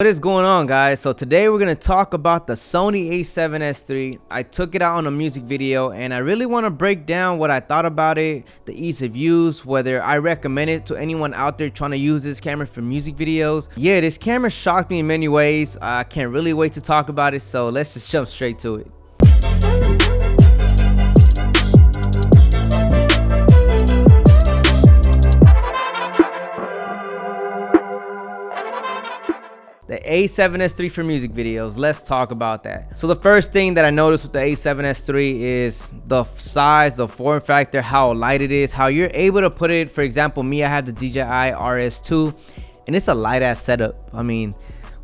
What is going on, guys? So today we're going to talk about the Sony a7S III. I took it out on a music video and I really want to break down what I thought about it, the ease of use, whether I recommend it to anyone out there trying to use this camera for music videos. Yeah, this camera shocked me in many ways. I can't really wait to talk about it, so let's just jump straight to it. The a7S III for music videos. Let's talk about that. So the first thing that I noticed with the a7S III is the size, the form factor, how light it is, how you're able to put it. For example, me, I have the DJI RS2 and it's a light ass setup. I mean,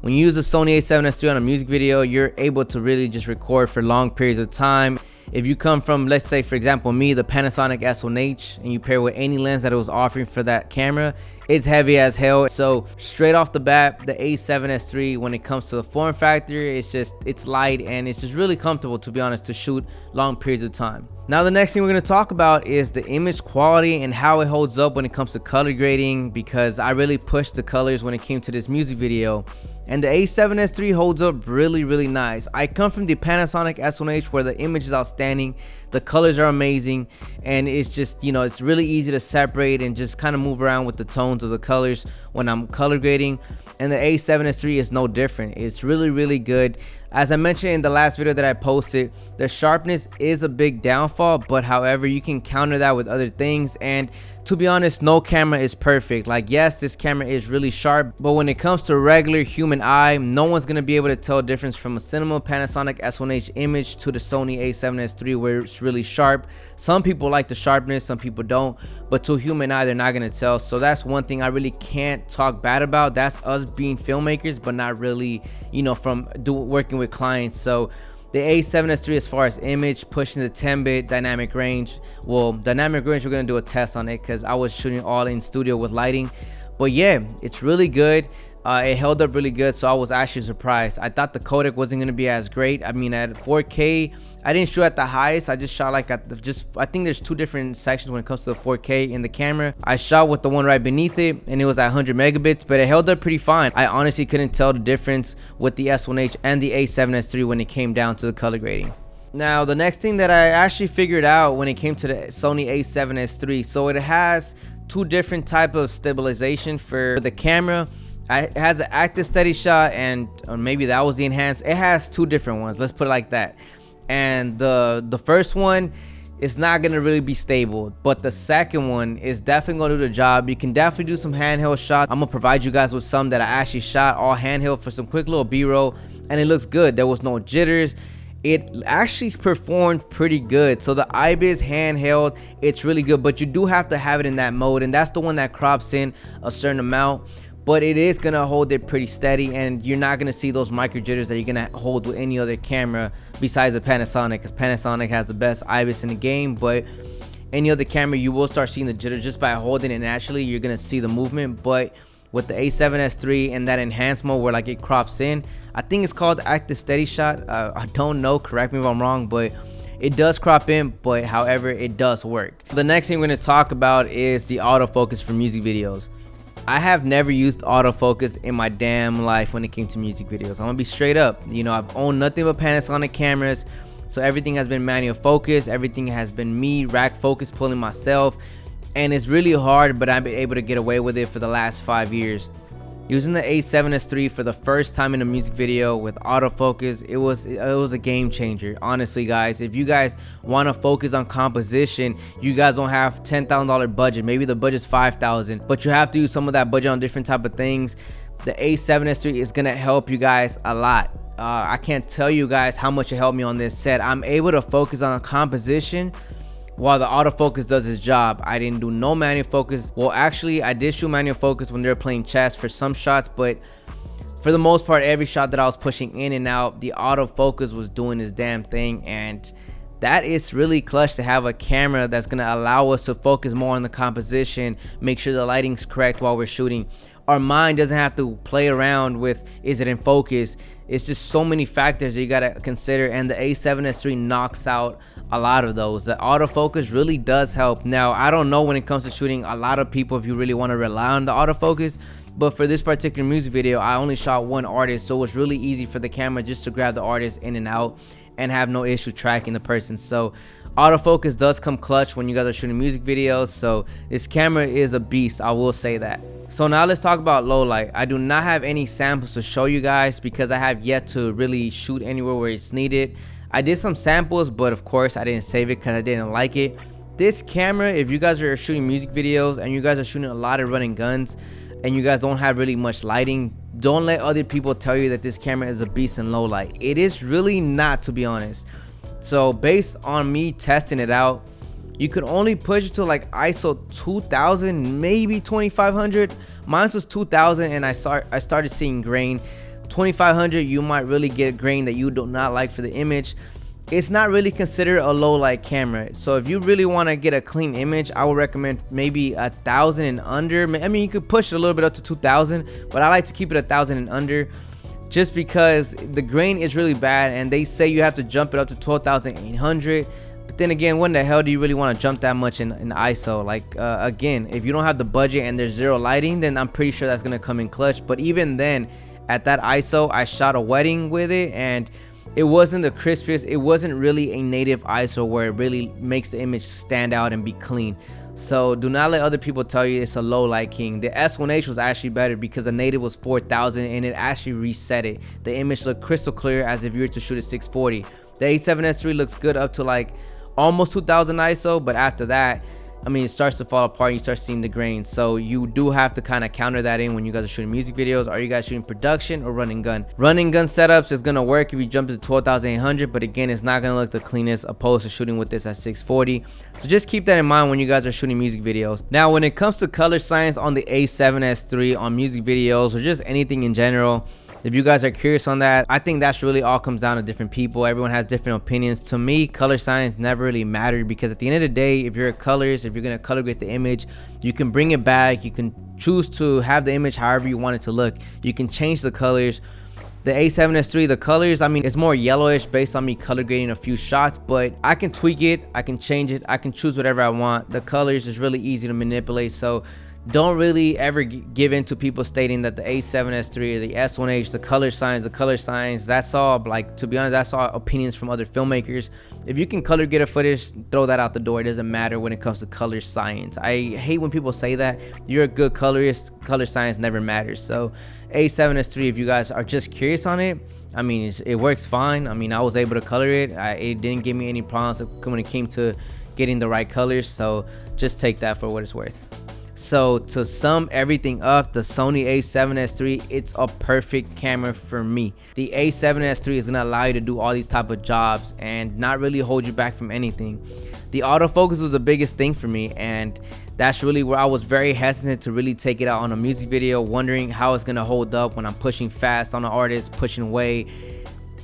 when you use the Sony a7S III on a music video, you're able to really just record for long periods of time. If you come from, let's say for example me, the Panasonic S1H, and you pair with any lens that it was offering for that camera, it's heavy as hell. So straight off the bat, the a7S III, when it comes to the form factor, it's light and it's just really comfortable, to be honest, to shoot long periods of time. Now the next thing we're going to talk about is the image quality and how it holds up when it comes to color grading, because I really pushed the colors when it came to this music video. And the a7S III holds up really nice. I come from the Panasonic S1H where the image is outstanding, the colors are amazing, and it's just, you know, it's really easy to separate and just kind of move around with the tones of the colors when I'm color grading. And the a7S III is no different. It's really good. As I mentioned in the last video that I posted, the sharpness is a big downfall, but however, you can counter that with other things. And to be honest, no camera is perfect. Like, yes, this camera is really sharp, but when it comes to regular human eye, no one's gonna be able to tell a difference from a cinema Panasonic S1H image to the Sony a7S III where it's really sharp. Some people like the sharpness, some people don't, but to a human eye, they're not gonna tell. So that's one thing I really can't talk bad about. That's us being filmmakers, but not really, you know, from working with clients. So the a7S III, as far as image, pushing the 10-bit dynamic range. Well, dynamic range, we're gonna do a test on it because I was shooting all in studio with lighting. But yeah, it's really good. It held up really good, so I was actually surprised. I thought the codec wasn't gonna be as great. I mean, at 4K, I didn't shoot at the highest. I just shot like at the I think there's two different sections when it comes to the 4K in the camera. I shot with the one right beneath it, and it was at 100 megabits, but it held up pretty fine. I honestly couldn't tell the difference with the S1H and the a7S III when it came down to the color grading. Now, the next thing that I actually figured out when it came to the Sony a7S III, so it has two different type of stabilization for the camera. It has an active steady shot, and or maybe that was the enhanced. It has two different ones, let's put it like that. And the first one is not gonna really be stable, but the second one is definitely gonna do the job. You can definitely do some handheld shots. I'm gonna provide you guys with some that I actually shot all handheld for some quick little b-roll, and it looks good. There was no jitters. It actually performed pretty good. So the IBIS handheld, it's really good, but you do have to have it in that mode, and that's the one that crops in a certain amount. But it is gonna hold it pretty steady, and you're not gonna see those micro jitters that you're gonna hold with any other camera besides the Panasonic, because Panasonic has the best IBIS in the game. But any other camera, you will start seeing the jitters just by holding it naturally. You're gonna see the movement. But with the a7S III and that enhanced mode where like it crops in, I think it's called active steady shot. I don't know, correct me if I'm wrong, but it does crop in, but however, it does work. The next thing we're gonna talk about is the autofocus for music videos. I have never used autofocus in my damn life when it came to music videos. I'm gonna be straight up. You know, I've owned nothing but Panasonic cameras, so everything has been manual focus. Everything has been me rack focus pulling myself, and it's really hard, but I've been able to get away with it for the last 5 years. Using the a7S III for the first time in a music video with autofocus, it was a game changer. Honestly, guys, if you guys want to focus on composition, you guys don't have $10,000 budget. Maybe the budget's $5,000, but you have to use some of that budget on different type of things. The a7S III is gonna help you guys a lot. I can't tell you guys how much it helped me on this set. I'm able to focus on composition while the autofocus does its job. I didn't do no manual focus. Well, actually, I did shoot manual focus when they were playing chess for some shots, but for the most part, every shot that I was pushing in and out, the autofocus was doing its damn thing. And that is really clutch to have a camera that's gonna allow us to focus more on the composition, make sure the lighting's correct while we're shooting. Our mind doesn't have to play around with, is it in focus? It's just so many factors that you gotta consider, and the a7S III knocks out a lot of those. The autofocus really does help. Now, I don't know when it comes to shooting a lot of people if you really want to rely on the autofocus, But for this particular music video, I only shot one artist, so it was really easy for the camera just to grab the artist in and out and have no issue tracking the person. So autofocus does come clutch when you guys are shooting music videos, so this camera is a beast, I will say that. So now let's talk about low light. I do not have any samples to show you guys because I have yet to really shoot anywhere where it's needed. I did some samples, but of course I didn't save it because I didn't like it. This camera, if you guys are shooting music videos and you guys are shooting a lot of running guns and you guys don't have really much lighting, don't let other people tell you that this camera is a beast in low light. It is really not, to be honest. So based on me testing it out, you can only push it to like ISO 2000, maybe 2500. Mine was 2000 and I started seeing grain. 2500, you might really get grain that you do not like for the image. It's not really considered a low light camera, so if you really want to get a clean image, I would recommend maybe 1000 and under. I mean, you could push it a little bit up to 2000, but I like to keep it 1000 and under just because the grain is really bad, and they say you have to jump it up to 12,800. But then again, when the hell do you really want to jump that much in ISO? Like again, if you don't have the budget and there's zero lighting, then I'm pretty sure that's gonna come in clutch. But even then, at that ISO, I shot a wedding with it and it wasn't the crispiest. It wasn't really a native ISO where it really makes the image stand out and be clean. So do not let other people tell you it's a low light king. The S1H was actually better because the native was 4000 and it actually reset it. The image looked crystal clear as if you were to shoot at 640. The A7S III looks good up to like almost 2000 ISO, but after that, I mean, it starts to fall apart. You start seeing the grains. So you do have to kind of counter that in when you guys are shooting music videos. Are you guys shooting production or running gun? Running gun setups is going to work if you jump to 12,800, but again, it's not going to look the cleanest opposed to shooting with this at 640. So just keep that in mind when you guys are shooting music videos. Now, when it comes to color science on the A7S III on music videos or just anything in general, if you guys are curious on that, I think that's really all comes down to different people. Everyone has different opinions. To me, color science never really mattered because at the end of the day, if you're a colorist, if you're going to color grade the image, you can bring it back. You can choose to have the image however you want it to look. You can change the colors. The A7S III, the colors, I mean, it's more yellowish based on me color grading a few shots, but I can tweak it. I can change it. I can choose whatever I want. The colors is really easy to manipulate. So don't really ever give in to people stating that the A7S III or the S1H, the color science, that's all, like, to be honest, that's all opinions from other filmmakers. If you can color grade a footage, throw that out the door. It doesn't matter when it comes to color science. I hate when people say that. You're a good colorist, color science never matters. So A7S III, if you guys are just curious on it, I mean, it works fine. I mean, I was able to color it. It didn't give me any problems when it came to getting the right colors. So just take that for what it's worth. So to sum everything up, the Sony a7S III, it's a perfect camera for me. The a7S III is going to allow you to do all these type of jobs and not really hold you back from anything. The autofocus was the biggest thing for me, and that's really where I was very hesitant to really take it out on a music video, wondering how it's going to hold up when I'm pushing fast on an artist, pushing away.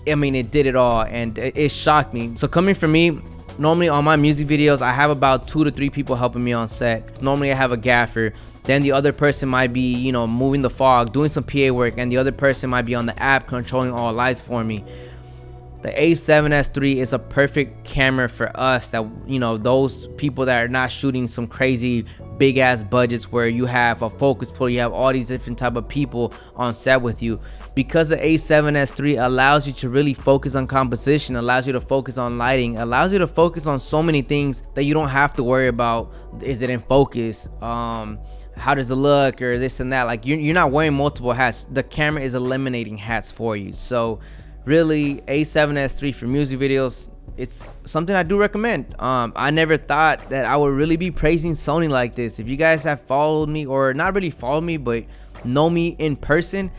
I mean, it did it all, and it shocked me. So coming from me, normally on my music videos, I have about 2 to 3 people helping me on set. Normally I have a gaffer, then the other person might be, you know, moving the fog, doing some PA work, and the other person might be on the app controlling all lights for me. The a7S III is a perfect camera for us, that, you know, those people that are not shooting some crazy big ass budgets where you have a focus puller, you have all these different type of people on set with you. Because the a7S III allows you to really focus on composition, allows you to focus on lighting, allows you to focus on so many things that you don't have to worry about, is it in focus, how does it look, or this and that. Like, you're not wearing multiple hats. The camera is eliminating hats for you. So really, a7S III for music videos, it's something I do recommend. I never thought that I would really be praising Sony like this. If you guys have followed me, or not really followed me but know me in person,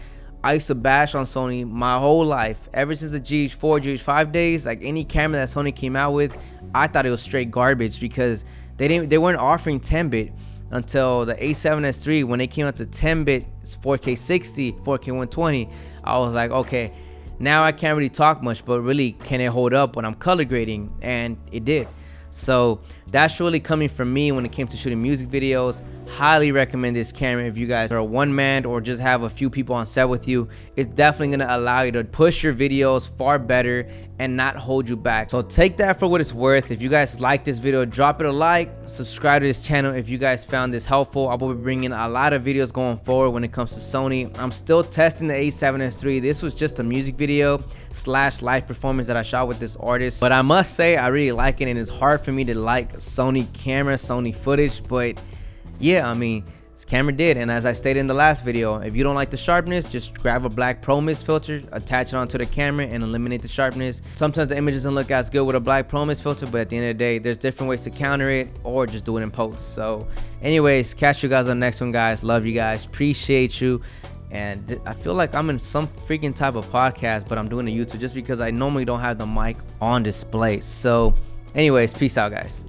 I used to bash on Sony my whole life. Ever since the GH4, GH5 days, like any camera that Sony came out with, I thought it was straight garbage because they weren't offering 10-bit until the a7S III. When they came out to 10-bit, it's 4K 60, 4K 120. I was like, okay, now I can't really talk much, but really, can it hold up when I'm color grading? And it did. So that's really coming from me when it came to shooting music videos. highly recommend this camera if you guys are a one-man or just have a few people on set with you. It's definitely going to allow you to push your videos far better and not hold you back. So take that for what it's worth. If you guys like this video, drop it a like, subscribe to this channel if you guys found this helpful. I will be bringing a lot of videos going forward when it comes to Sony. I'm still testing the a7S III. This was just a music video / live performance that I shot with this artist, but I must say I really like it, and it's hard for me to like Sony camera, Sony footage, but yeah, I mean, this camera did. And as I stated in the last video, if you don't like the sharpness, just grab a black Pro Mist filter, attach it onto the camera, and eliminate the sharpness. Sometimes the image doesn't look as good with a black Pro Mist filter, but at the end of the day, there's different ways to counter it, or just do it in post. So anyways, catch you guys on the next one, guys. Love you guys, appreciate you. And I feel like I'm in some freaking type of podcast, but I'm doing a YouTube just because I normally don't have the mic on display. So anyways, peace out, guys.